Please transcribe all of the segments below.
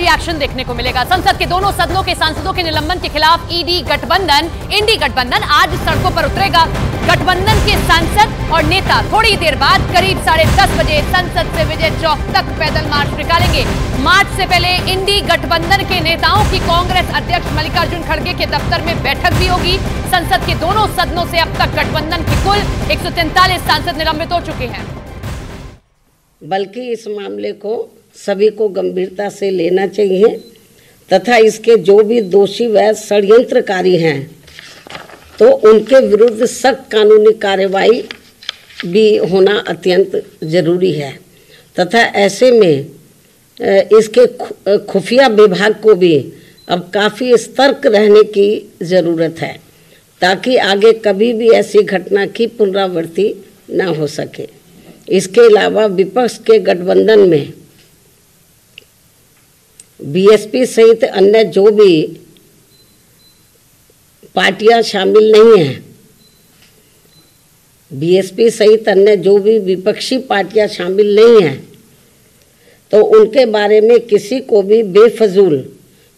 Reaction देखने को मिलेगा। संसद के दोनों सदनों के सांसदों के निलंबन के खिलाफ इंडी गठबंधन आज सड़कों पर उतरेगा। गठबंधन के सांसद और नेता थोड़ी देर बाद करीब 10:30 बजे संसद से विजय चौक तक पैदल मार्च निकालेंगे। मार्च से पहले इंडी गठबंधन के नेताओं की कांग्रेस अध्यक्ष मल्लिकार्जुन खड़गे के दफ्तर में बैठक भी होगी। संसद के दोनों सदनों से अब तक गठबंधन के कुल 143 सांसद निलंबित हो चुके हैं। बल्कि इस मामले को सभी को गंभीरता से लेना चाहिए तथा इसके जो भी दोषी व षड्यंत्रकारी हैं तो उनके विरुद्ध सख्त कानूनी कार्रवाई भी होना अत्यंत जरूरी है तथा ऐसे में इसके खुफिया विभाग को भी अब काफ़ी सतर्क रहने की ज़रूरत है ताकि आगे कभी भी ऐसी घटना की पुनरावृत्ति न हो सके। इसके अलावा विपक्ष के गठबंधन में बीएसपी सहित अन्य जो भी पार्टियां शामिल नहीं हैं, बीएसपी सहित अन्य जो भी विपक्षी पार्टियां शामिल नहीं हैं, तो उनके बारे में किसी को भी बेफजूल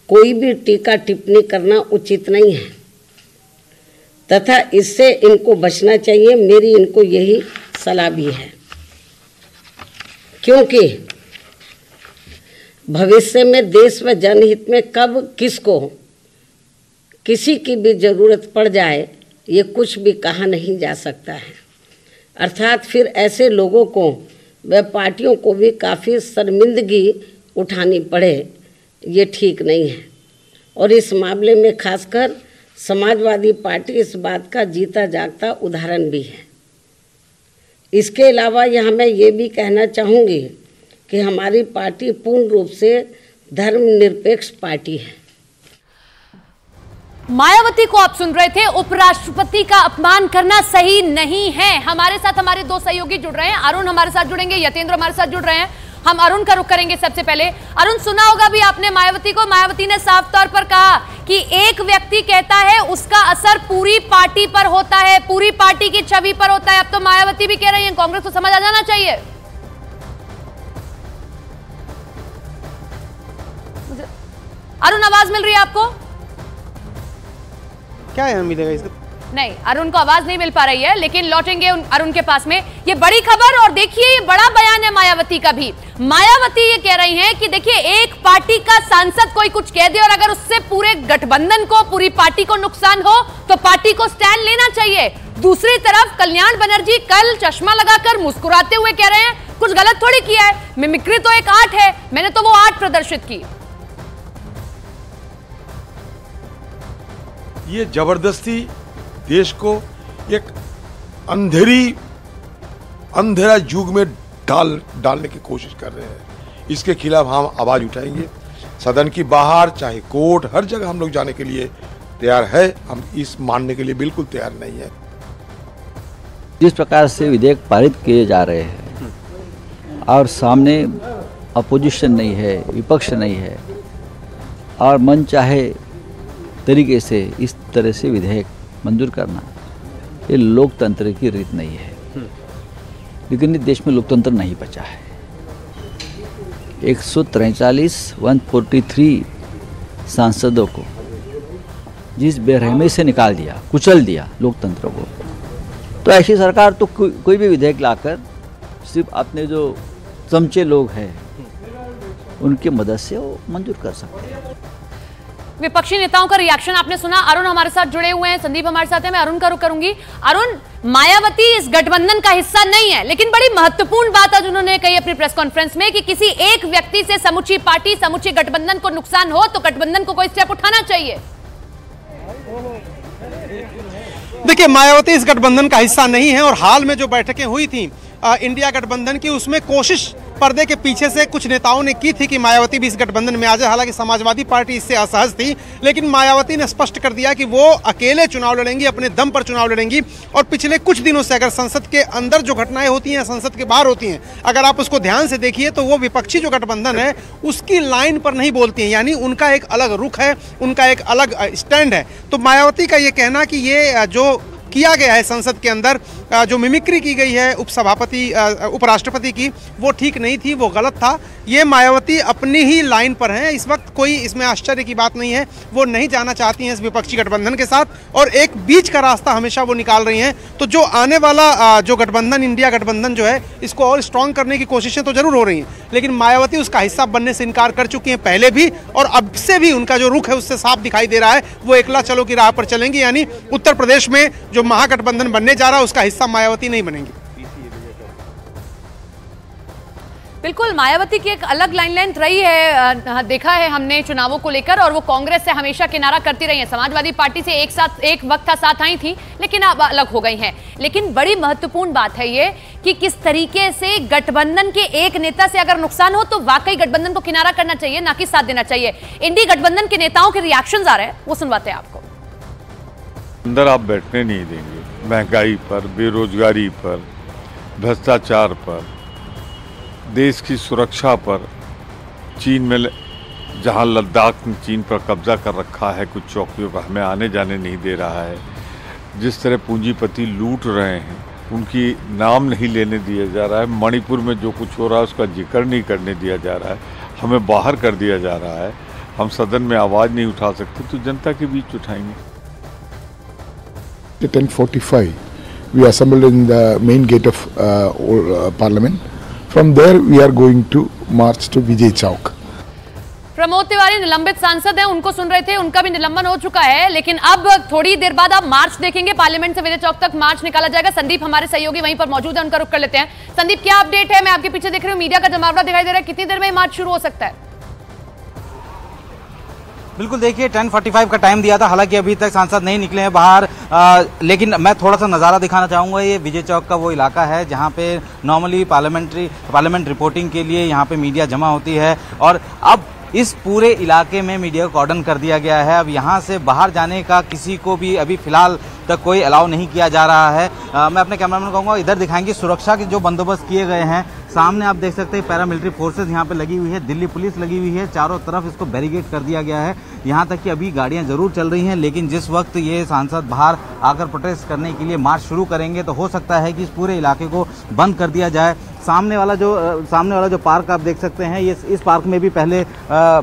कोई भी टीका टिप्पणी करना उचित नहीं है तथा इससे इनको बचना चाहिए। मेरी इनको यही सलाह भी है क्योंकि भविष्य में देश व जनहित में कब किसको किसी की भी ज़रूरत पड़ जाए ये कुछ भी कहा नहीं जा सकता है। अर्थात फिर ऐसे लोगों को व पार्टियों को भी काफ़ी शर्मिंदगी उठानी पड़े, ये ठीक नहीं है। और इस मामले में खासकर समाजवादी पार्टी इस बात का जीता जागता उदाहरण भी है। इसके अलावा यहाँ मैं ये भी कहना चाहूँगी कि हमारी पार्टी पूर्ण रूप से धर्मनिरपेक्ष पार्टी है। मायावती को आप सुन रहे थे। उपराष्ट्रपति का अपमान करना सही नहीं है। हमारे साथ हमारे दो सहयोगी जुड़ रहे हैं। अरुण हमारे साथ जुड़ेंगे, यतेंद्र हमारे साथ जुड़ रहे हैं। हम अरुण का रुख करेंगे सबसे पहले। अरुण, सुना होगा भी आपने मायावती को। मायावती ने साफ तौर पर कहा कि एक व्यक्ति कहता है उसका असर पूरी पार्टी पर होता है, पूरी पार्टी की छवि पर होता है। अब तो मायावती भी कह रही है, कांग्रेस को समझ आ जाना चाहिए। अरुण, आवाज मिल रही है आपको? क्या है मिलेगा इसका? नहीं, अरुण को आवाज नहीं मिल पा रही है, लेकिन लौटेंगे अरुण के पास में। ये बड़ी खबर, और देखिए ये बड़ा बयान है मायावती का भी। मायावती ये कह रही हैं कि देखिए एक पार्टी का सांसद कोई कुछ कह दे और अगर उससे पूरे गठबंधन को, पूरी पार्टी को नुकसान हो तो पार्टी को स्टैंड लेना चाहिए। दूसरी तरफ कल्याण बनर्जी कल चश्मा लगाकर मुस्कुराते हुए कह रहे हैं कुछ गलत थोड़ी किया है, मिमिक्री तो एक आर्ट है, मैंने तो वो आर्ट प्रदर्शित की। ये जबरदस्ती देश को एक अंधेरा युग में डालने की कोशिश कर रहे हैं। इसके खिलाफ हम आवाज उठाएंगे। सदन की बाहर, चाहे कोर्ट, हर जगह हम लोग जाने के लिए तैयार है। हम इस मानने के लिए बिल्कुल तैयार नहीं है। जिस प्रकार से विधेयक पारित किए जा रहे हैं और सामने अपोजिशन नहीं है, विपक्ष नहीं है और मन चाहे तरीके से इस तरह से विधेयक मंजूर करना, ये लोकतंत्र की रीत नहीं है। लेकिन इस देश में लोकतंत्र नहीं बचा है। 143 सांसदों को जिस बेरहमी से निकाल दिया, कुचल दिया लोकतंत्र को, तो ऐसी सरकार तो कोई भी विधेयक लाकर सिर्फ अपने जो चमचे लोग हैं उनकी मदद से वो मंजूर कर सकते हैं। विपक्षी नेताओं का रिएक्शन आपने सुना। अरुण हमारे साथ जुड़े हुए हैं, संदीप हमारे साथ है। मैं अरुण का रुख करूंगी। अरुण, मायावती इस गठबंधन का हिस्सा नहीं है, लेकिन बड़ी महत्वपूर्ण बात आज उन्होंने कही अपनी प्रेस कॉन्फ्रेंस में कि किसी एक व्यक्ति से समूची पार्टी, समूचे गठबंधन को नुकसान हो तो गठबंधन को कोई स्टेप उठाना चाहिए। देखिए, मायावती इस गठबंधन का हिस्सा नहीं है और हाल में जो बैठकें हुई थी इंडिया गठबंधन की, उसमें कोशिश पर्दे के पीछे से कुछ नेताओं ने की थी कि मायावती भी इस गठबंधन में आ जाए। हालांकि समाजवादी पार्टी इससे असहज थी, लेकिन मायावती ने स्पष्ट कर दिया कि वो अकेले चुनाव लड़ेंगी, अपने दम पर चुनाव लड़ेंगी। और पिछले कुछ दिनों से अगर संसद के अंदर जो घटनाएं होती हैं, संसद के बाहर होती हैं, अगर आप उसको ध्यान से देखिए तो वो विपक्षी जो गठबंधन है उसकी लाइन पर नहीं बोलती हैं, यानी उनका एक अलग रुख है, उनका एक अलग स्टैंड है। तो मायावती का ये कहना कि ये जो किया गया है संसद के अंदर, जो मिमिक्री की गई है उपराष्ट्रपति की, वो ठीक नहीं थी, वो गलत था। ये मायावती अपनी ही लाइन पर हैं इस वक्त, कोई इसमें आश्चर्य की बात नहीं है। वो नहीं जाना चाहती हैं इस विपक्षी गठबंधन के साथ और एक बीच का रास्ता हमेशा वो निकाल रही हैं। तो जो आने वाला जो गठबंधन, इंडिया गठबंधन जो है, इसको और स्ट्रांग करने की कोशिशें तो जरूर हो रही हैं, लेकिन मायावती उसका हिस्सा बनने से इनकार कर चुकी हैं पहले भी, और अब से भी उनका जो रुख है उससे साफ दिखाई दे रहा है। वो एकला चलो की राह पर चलेंगी, यानी उत्तर प्रदेश में जो महागठबंधन बनने जा रहा है उसका हिस्सा मायावती नहीं बनेंगी। बिल्कुल, मायावती की एक अलग लाइन रही है, देखा है हमने चुनावों को लेकर, और वो कांग्रेस से हमेशा किनारा करती रही है। समाजवादी पार्टी से एक वक्त का साथ आई थी, लेकिन अब अलग हो गई हैं। लेकिन बड़ी महत्वपूर्ण बात है ये कि किस तरीके से गठबंधन के एक नेता से अगर नुकसान हो तो वाकई गठबंधन को किनारा करना चाहिए, ना कि साथ देना चाहिए। इंडी गठबंधन के नेताओं के रिएक्शंस आ रहे हैं, वो सुनवाते हैं आपको। अंदर आप बैठने नहीं देंगे, महंगाई पर, बेरोजगारी पर, भ्रष्टाचार पर, देश की सुरक्षा पर, चीन में जहां लद्दाख ने चीन पर कब्जा कर रखा है, कुछ चौकियों पर हमें आने जाने नहीं दे रहा है, जिस तरह पूंजीपति लूट रहे हैं उनकी नाम नहीं लेने दिया जा रहा है, मणिपुर में जो कुछ हो रहा है उसका जिक्र नहीं करने दिया जा रहा है, हमें बाहर कर दिया जा रहा है, हम सदन में आवाज़ नहीं उठा सकते, तो जनता के बीच उठाएंगे। 10:45 we assembled in the main gate of Parliament. From there we are going to march to Vijay Chowk. Pramod Tiwari निलंबित सांसद हैं, उनको सुन रहे थे, उनका भी निलंबन हो चुका है, लेकिन अब थोड़ी देर बाद आप मार्च देखेंगे, पार्लियामेंट से विजय चौक तक मार्च निकाला जाएगा। संदीप हमारे सहयोगी वहीं पर मौजूद है, उनका रुख कर लेते हैं। संदीप, क्या अपडेट है? मैं आपके पीछे देख रही हूँ, मीडिया का जमावड़ा दिखाई दे रहा है, कितनी देर में मार्च शुरू हो सकता है? बिल्कुल, देखिए 10:45 का टाइम दिया था, हालांकि अभी तक सांसद नहीं निकले हैं बाहर, लेकिन मैं थोड़ा सा नज़ारा दिखाना चाहूँगा। ये विजय चौक का वो इलाका है जहाँ पे नॉर्मली पार्लियामेंट रिपोर्टिंग के लिए यहाँ पे मीडिया जमा होती है, और अब इस पूरे इलाके में मीडिया को कॉर्डन कर दिया गया है। अब यहाँ से बाहर जाने का किसी को भी अभी फिलहाल तक कोई अलाउ नहीं किया जा रहा है। मैं अपने कैमरामैन को कहूँगा इधर दिखाएंगे सुरक्षा के जो बंदोबस्त किए गए हैं। सामने आप देख सकते हैं पैरामिलिट्री फोर्सेज यहाँ पे लगी हुई है, दिल्ली पुलिस लगी हुई है, चारों तरफ इसको बैरिकेड कर दिया गया है। यहाँ तक कि अभी गाड़ियाँ जरूर चल रही हैं, लेकिन जिस वक्त ये सांसद बाहर आकर प्रोटेस्ट करने के लिए मार्च शुरू करेंगे तो हो सकता है कि इस पूरे इलाके को बंद कर दिया जाए। सामने वाला जो पार्क आप देख सकते हैं, ये इस पार्क में भी पहले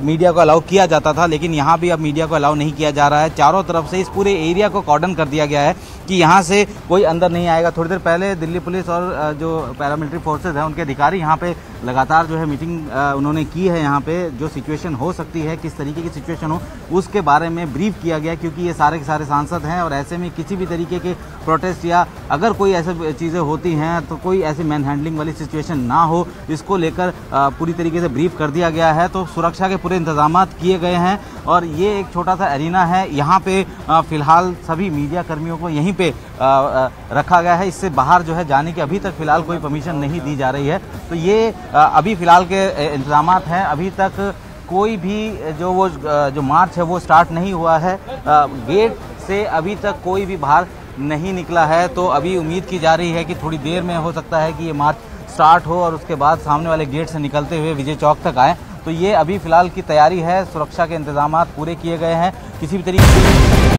मीडिया को अलाउ किया जाता था, लेकिन यहाँ भी अब मीडिया को अलाउ नहीं किया जा रहा है। चारों तरफ से इस पूरे एरिया को कॉर्डन कर दिया गया है कि यहाँ से कोई अंदर नहीं आएगा। थोड़ी देर पहले दिल्ली पुलिस और जो पैरामिलिट्री फोर्सेज हैं उनके अधिकारी यहाँ पे लगातार जो है मीटिंग उन्होंने की है। यहाँ पे जो सिचुएशन हो सकती है, किस तरीके की सिचुएशन हो, उसके बारे में ब्रीफ किया गया, क्योंकि ये सारे के सारे सांसद हैं और ऐसे में किसी भी तरीके के प्रोटेस्ट या अगर कोई ऐसे चीज़ें होती हैं तो कोई ऐसी मैन हैंडलिंग वाली सिचुएशन ना हो, इसको लेकर पूरी तरीके से ब्रीफ कर दिया गया है। तो सुरक्षा के पूरे इंतजाम किए गए हैं और ये एक छोटा सा एरिना है, यहाँ पे फिलहाल सभी मीडिया कर्मियों को यहीं पे रखा गया है। इससे बाहर जो है जाने की अभी तक फिलहाल कोई परमिशन नहीं दी जा रही है। तो ये अभी फिलहाल के इंतजाम हैं। अभी तक कोई भी जो मार्च है वो स्टार्ट नहीं हुआ है। गेट से अभी तक कोई भी बाहर नहीं निकला है। तो अभी उम्मीद की जा रही है कि थोड़ी देर में हो सकता है कि ये मार्च स्टार्ट हो और उसके बाद सामने वाले गेट से निकलते हुए विजय चौक तक आए। तो ये अभी फिलहाल की तैयारी है, सुरक्षा के इंतजाम पूरे किए गए हैं। किसी भी तरीके